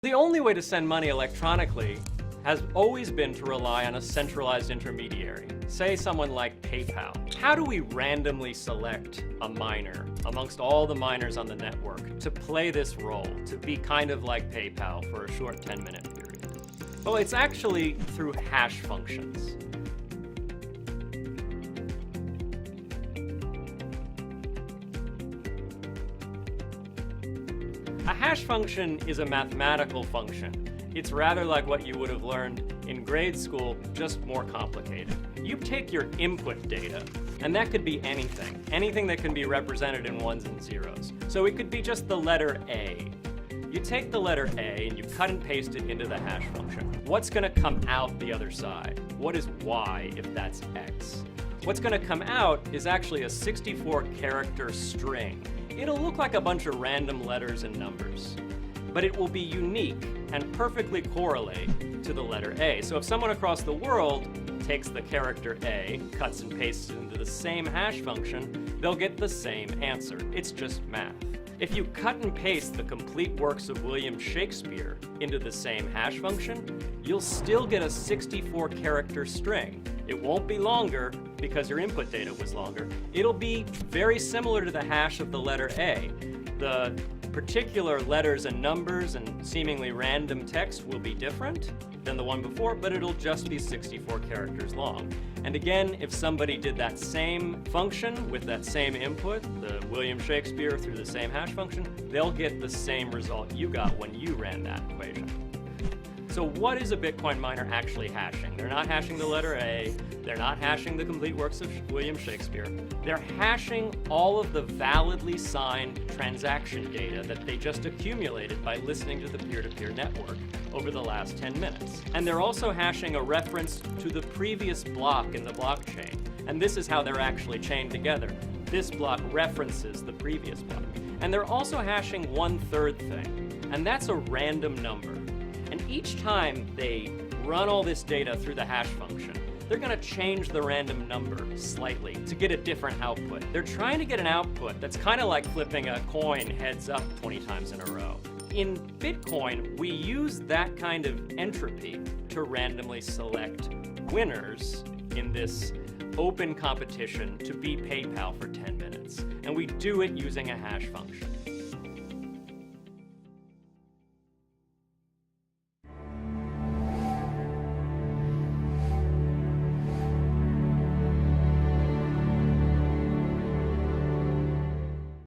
The only way to send money electronically has always been to rely on a centralized intermediary, say someone like PayPal. How do we randomly select a miner amongst all the miners on the network to play this role, to be kind of like PayPal for a short 10-minute period? Well, it's actually through hash functions. A hash function is a mathematical function. It's rather like what you would have learned in grade school, just more complicated. You take your input data, and that could be anything that can be represented in ones and zeros. So it could be just the letter A. You take the letter A and you cut and paste it into the hash function. What's going to come out the other side? What is Y if that's X? What's going to come out is actually a 64-character string. It'll look like a bunch of random letters and numbers, but it will be unique and perfectly correlate to the letter A. So if someone across the world takes the character A, cuts and pastes it into the same hash function, they'll get the same answer. It's just math. If you cut and paste the complete works of William Shakespeare into the same hash function, you'll still get a 64-character string. It won't be longer because your input data was longer. It'll be very similar to the hash of the letter A. The particular letters and numbers and seemingly random text will be different than the one before, but it'll just be 64 characters long. And again, if somebody did that same function with that same input, the William Shakespeare through the same hash function, they'll get the same result you got when you ran that equation. So what is a Bitcoin miner actually hashing? They're not hashing the letter A, they're not hashing the complete works of William Shakespeare. They're hashing all of the validly signed transaction data that they just accumulated by listening to the peer-to-peer network over the last 10 minutes. And they're also hashing a reference to the previous block in the blockchain. And this is how they're actually chained together. This block references the previous block. And they're also hashing one third thing, and that's a random number. And each time they run all this data through the hash function, they're going to change the random number slightly to get a different output. They're trying to get an output that's kind of like flipping a coin heads up 20 times in a row. In Bitcoin, we use that kind of entropy to randomly select winners in this open competition to beat PayPal for 10 minutes. And we do it using a hash function.